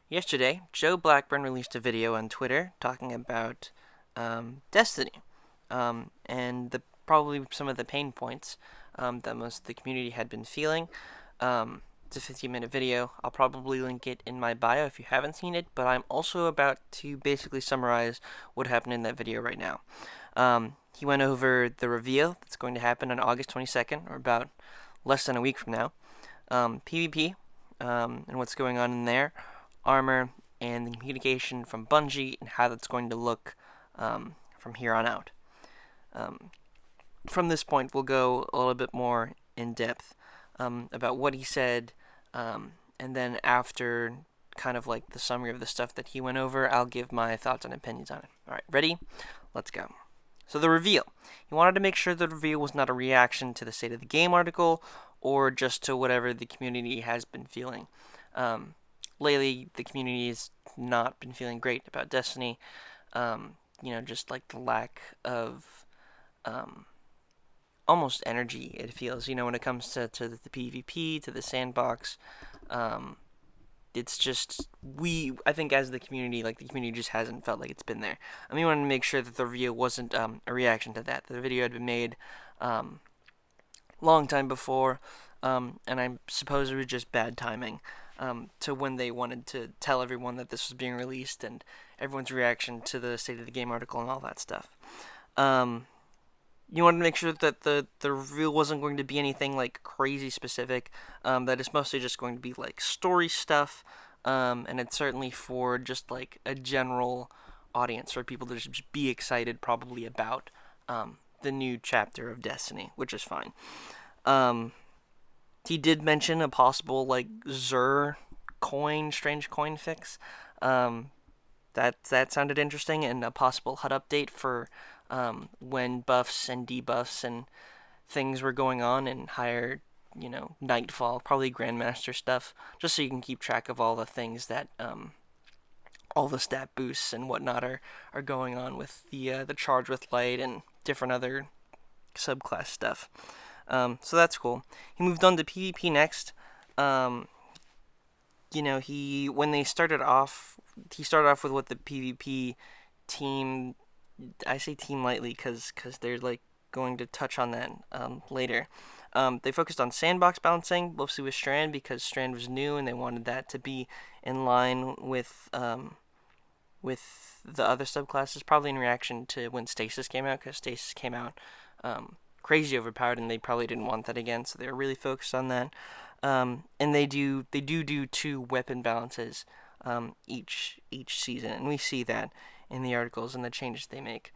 Yesterday, Joe Blackburn released a video on Twitter talking about Destiny and probably some of the pain points that most of the community had been feeling. It's a 15-minute video. I'll probably link it in my bio if you haven't seen it, but I'm also about to basically summarize what happened in that video right now. He went over the reveal that's going to happen on August 22nd, or about less than a week from now, PvP, and what's going on in there, armor, and the communication from Bungie and how that's going to look from here on out. From this point, we'll go a little bit more in depth about what he said, and then after kind of like the summary of the stuff that he went over, I'll give my thoughts and opinions on it. Alright, ready? Let's go. So the reveal. He wanted to make sure the reveal was not a reaction to the State of the Game article or just to whatever the community has been feeling. Lately, the community has not been feeling great about Destiny. Just like the lack of almost energy, it feels, when it comes to the PvP, to the sandbox. It's just, I think as the community, the community just hasn't felt like it's been there. We wanted to make sure that the review wasn't a reaction to that. The video had been made long time before, and I suppose it was just bad timing to when they wanted to tell everyone that this was being released and everyone's reaction to the State of the Game article and all that stuff. You wanted to make sure that the reveal wasn't going to be anything like crazy specific, that it's mostly just going to be like story stuff, and it's certainly for just like a general audience, for people to just be excited probably about the new chapter of Destiny, which is fine. He did mention a possible like Xur strange coin fix. That sounded interesting, and a possible HUD update for when buffs and debuffs and things were going on in higher, Nightfall, probably Grandmaster stuff, just so you can keep track of all the things that all the stat boosts and whatnot are going on with the charge with light and different other subclass stuff. So that's cool. He moved on to PvP next. When they started off, he started off with what the PvP team, I say team lightly because they're like going to touch on that later. They focused on sandbox balancing, mostly with Strand, because Strand was new and they wanted that to be in line with the other subclasses, probably in reaction to when Stasis came out, because Stasis came out crazy overpowered and they probably didn't want that again, so they were really focused on that. And they do 2 weapon balances each season, and we see that in the articles and the changes they make.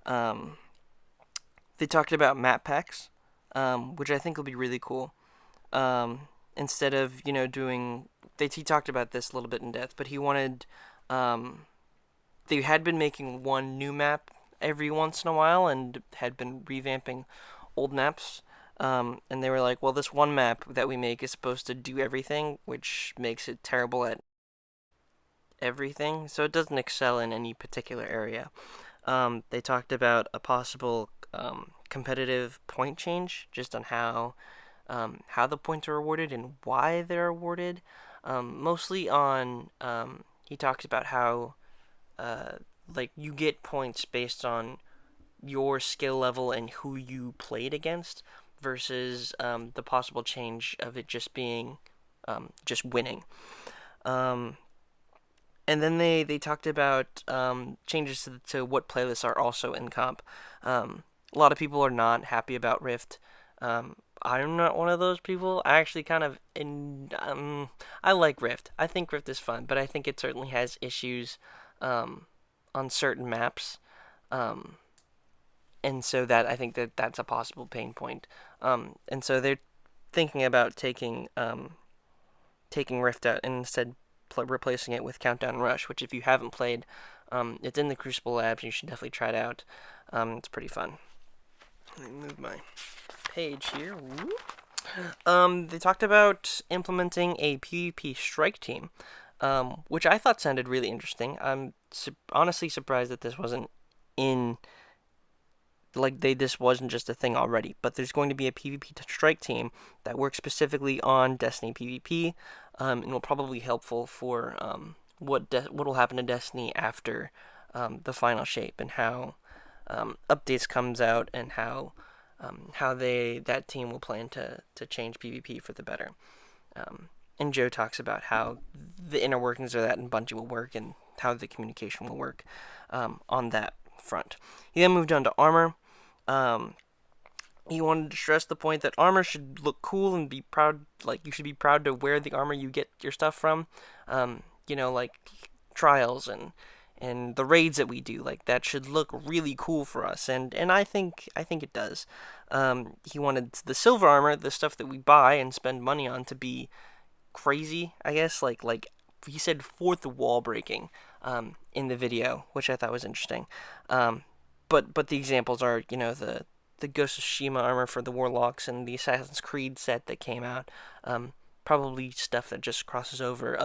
They talked about map packs, which I think will be really cool. Instead of he talked about this a little bit in depth, but he wanted they had been making one new map every once in a while and had been revamping old maps. And they were like, well, this one map that we make is supposed to do everything, which makes it terrible at everything, so it doesn't excel in any particular area. They talked about a possible competitive point change, just on how the points are awarded and why they're awarded. Mostly on, he talks about how you get points based on your skill level and who you played against, versus the possible change of it just being just winning. And then they talked about changes to what playlists are also in comp. A lot of people are not happy about Rift. I'm not one of those people. I actually kind of I like Rift. I think Rift is fun, but I think it certainly has issues on certain maps. And so that I think that's a possible pain point. And so they're thinking about taking Rift out and instead replacing it with Countdown Rush, which if you haven't played, it's in the Crucible Labs. You should definitely try it out. It's pretty fun. Let me move my page here. They talked about implementing a PvP strike team, which I thought sounded really interesting. I'm honestly surprised that this wasn't in this wasn't just a thing already, but there's going to be a PvP strike team that works specifically on Destiny PvP, and will probably be helpful for what will happen to Destiny after the final shape, and how updates comes out, and how that team will plan to change PvP for the better. And Joe talks about how the inner workings of that in Bungie will work, and how the communication will work on that front. He then moved on to armor. Um, he wanted to stress the point that armor should look cool and be proud. Like, you should be proud to wear the armor you get your stuff from. Like trials and the raids that we do, like that should look really cool for us, and I think it does. He wanted the silver armor, the stuff that we buy and spend money on, to be crazy, I guess. Like he said, fourth wall breaking in the video, which I thought was interesting. But the examples are, the Ghost of Tsushima armor for the Warlocks and the Assassin's Creed set that came out. Probably stuff that just crosses over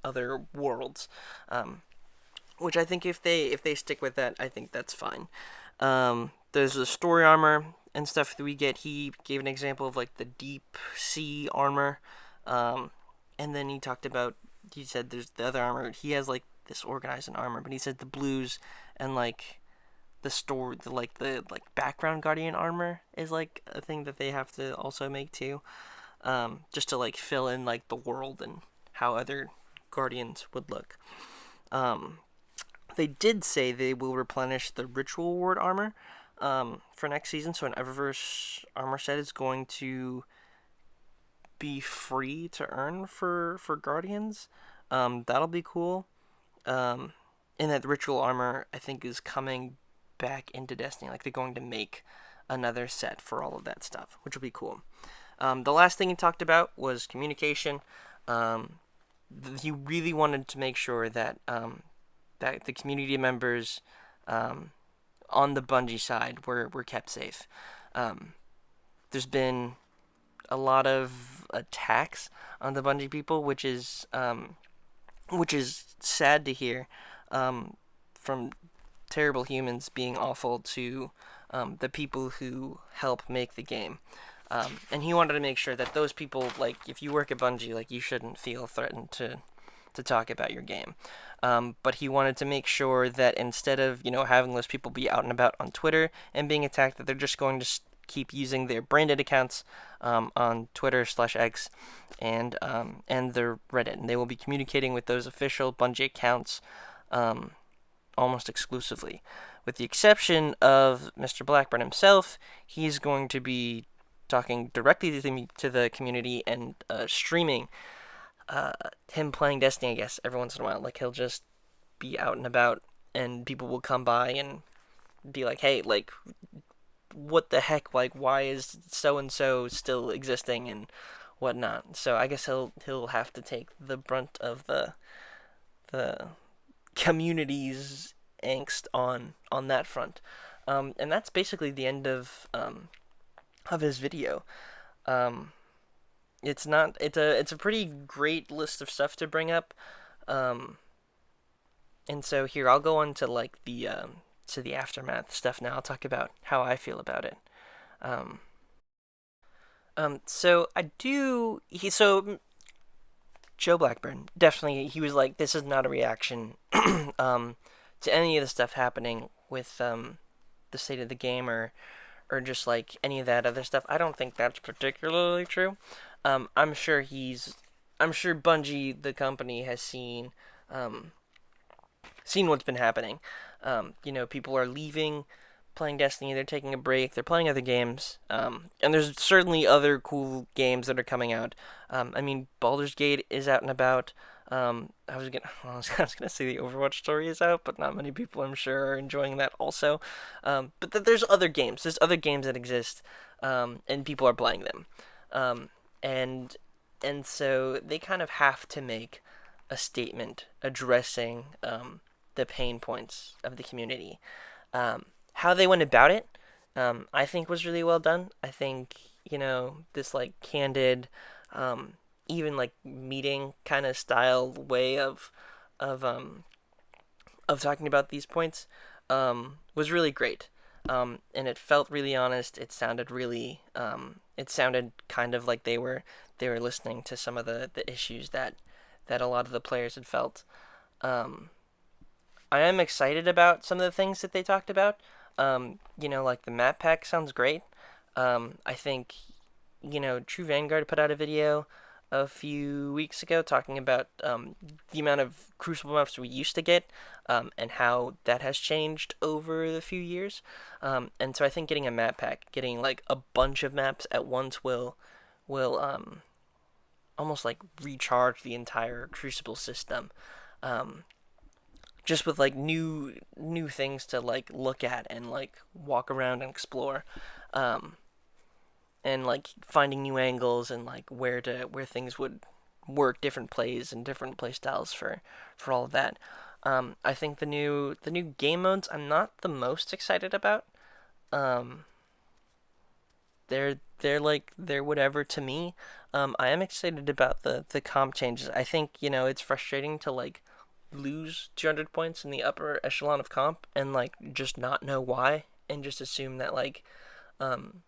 other worlds, which I think if they stick with that, I think that's fine. There's the story armor and stuff that we get. He gave an example of like the deep sea armor, and then he said there's the other armor. He has like this organized armor, but he said the blues and like the background guardian armor is like a thing that they have to also make too, just to like fill in like the world and how other guardians would look. They did say they will replenish the ritual ward armor for next season, so an Eververse armor set is going to be free to earn for guardians. That'll be cool. And that ritual armor, I think, is coming back into Destiny. Like, they're going to make another set for all of that stuff, which will be cool. The last thing he talked about was communication. He really wanted to make sure that that the community members on the Bungie side were kept safe. There's been a lot of attacks on the Bungie people, which is sad to hear, from terrible humans being awful to the people who help make the game. And he wanted to make sure that those people, like, if you work at Bungie, like, you shouldn't feel threatened to talk about your game. But he wanted to make sure that instead of, having those people be out and about on Twitter and being attacked, that they're just going to keep using their branded accounts on Twitter/X and their Reddit. And they will be communicating with those official Bungie accounts almost exclusively. With the exception of Mr. Blackburn himself, he's going to be talking directly to the community and streaming him playing Destiny, I guess, every once in a while. Like, he'll just be out and about, and people will come by and be like, hey, like, what the heck? Like, why is so-and-so still existing and whatnot? So I guess he'll have to take the brunt of the community's angst on that front. And that's basically the end of his video. It's a pretty great list of stuff to bring up. And so here I'll go on to like the aftermath stuff now. I'll talk about how I feel about it. So Joe Blackburn, definitely, he was like, this is not a reaction to any of the stuff happening with the state of the game or just like any of that other stuff. I don't think that's particularly true. I'm sure Bungie, the company, has seen what's been happening. People are leaving playing Destiny, they're taking a break, they're playing other games, and there's certainly other cool games that are coming out. Baldur's Gate is out and about. I was gonna say the Overwatch story is out, but not many people, I'm sure, are enjoying that also. But there's other games. There's other games that exist, and people are playing them. And so they kind of have to make a statement addressing the pain points of the community. How they went about it, I think was really well done. I think, this like candid, even like meeting kind of style way of talking about these points was really great. And it felt really honest. It sounded really, it sounded kind of like they were listening to some of the issues that that a lot of the players had felt. Um, I am excited about some of the things that they talked about. Like the map pack sounds great. I think, True Vanguard put out a video a few weeks ago talking about the amount of Crucible maps we used to get, and how that has changed over the few years. And so I think getting a map pack, getting like a bunch of maps at once will almost like recharge the entire Crucible system. Um, just with like new things to like look at and like walk around and explore, um, and like finding new angles and like where things would work, different plays and different play styles for all of that. I think the new game modes I'm not the most excited about. Um, they're whatever to me. I am excited about the comp changes. I think it's frustrating to like lose 200 points in the upper echelon of comp and like just not know why and just assume that um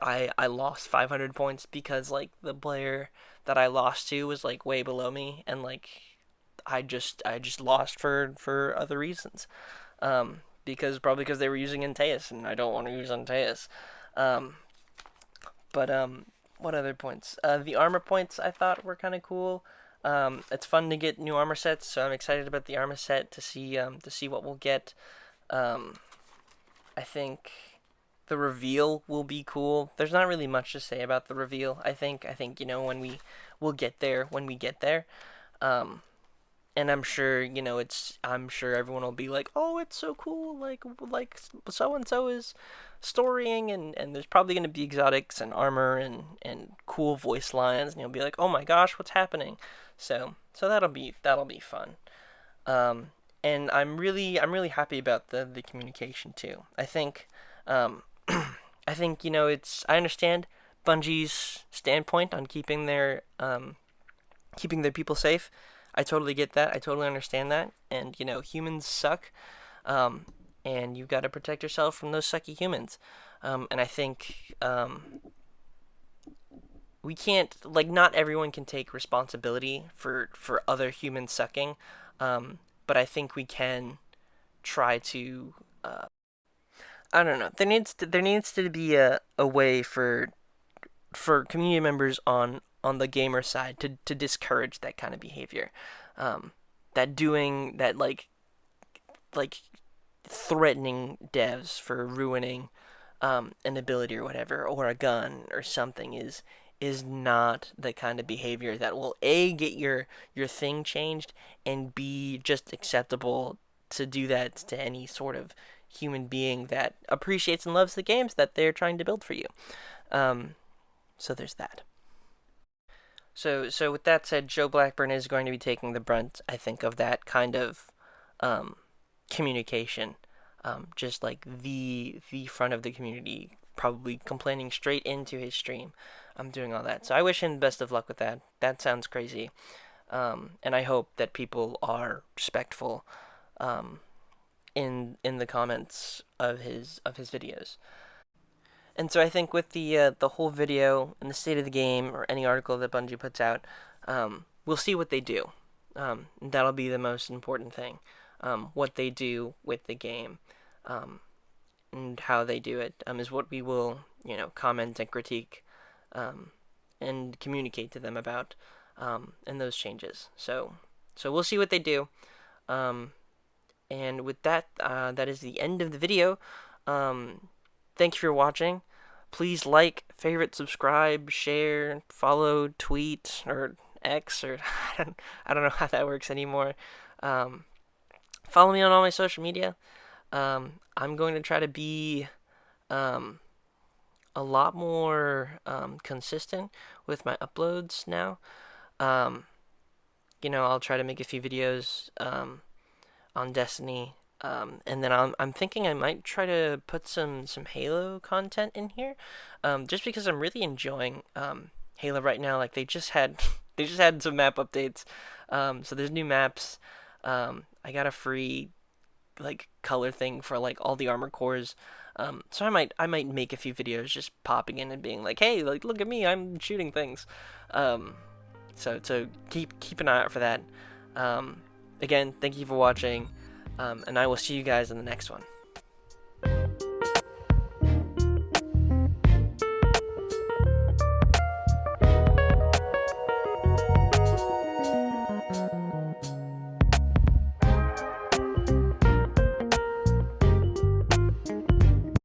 I lost 500 points because like the player that I lost to was like way below me, and like I just lost for other reasons. Because they were using Antaeus and I don't want to use Antaeus. Um but what other points? The armor points I thought were kind of cool. It's fun to get new armor sets, so I'm excited about the armor set to see what we'll get. Um, I think the reveal will be cool. There's not really much to say about the reveal. I think when we'll get there when we get there. Um, and I'm sure everyone will be like, "Oh, it's so cool! Like so and so is storying, and there's probably gonna be exotics and armor and cool voice lines, and you'll be like, "Oh my gosh, what's happening?" So that'll be fun. And I'm really happy about the communication too. Um, I think I understand Bungie's standpoint on keeping their people safe. I totally get that. I totally understand that. And humans suck. Um, and you've got to protect yourself from those sucky humans. And I think we can't not everyone can take responsibility for other humans sucking. But I think we can try to. I don't know. There needs to be a way for community members on the gamer side to discourage that kind of behavior. Um, that doing that like threatening devs for ruining an ability or whatever or a gun or something is not the kind of behavior that will a get your thing changed and b just acceptable to do that to any sort of human being that appreciates and loves the games that they're trying to build for you. Um, so there's that. So with that said, Joe Blackburn is going to be taking the brunt, I think, of that kind of um, communication. Just like the front of the community, probably complaining straight into his stream. I'm doing all that, so I wish him best of luck with that. That sounds crazy, and I hope that people are respectful um, in the comments of his videos. And so I think with the whole video and the state of the game or any article that Bungie puts out, we'll see what they do. That'll be the most important thing. What they do with the game, um, and how they do it is what we will comment and critique, um, and communicate to them about, and those changes. So we'll see what they do. Um, and with that, that is the end of the video. Um, Thank you for watching. Please like, favorite, subscribe, share, follow, tweet, or X, or I don't know how that works anymore. Um, Follow me on all my social media. I'm going to try to be um, a lot more consistent with my uploads now. Um, I'll try to make a few videos on Destiny. And then I'm thinking I might try to put some Halo content in here, just because I'm really enjoying Halo right now. Like they just had they just had some map updates, so there's new maps. I got a free like color thing for like all the armor cores. So I might make a few videos just popping in and being like, hey, like look at me, I'm shooting things. Um, So keep an eye out for that. Again, thank you for watching, and I will see you guys in the next one.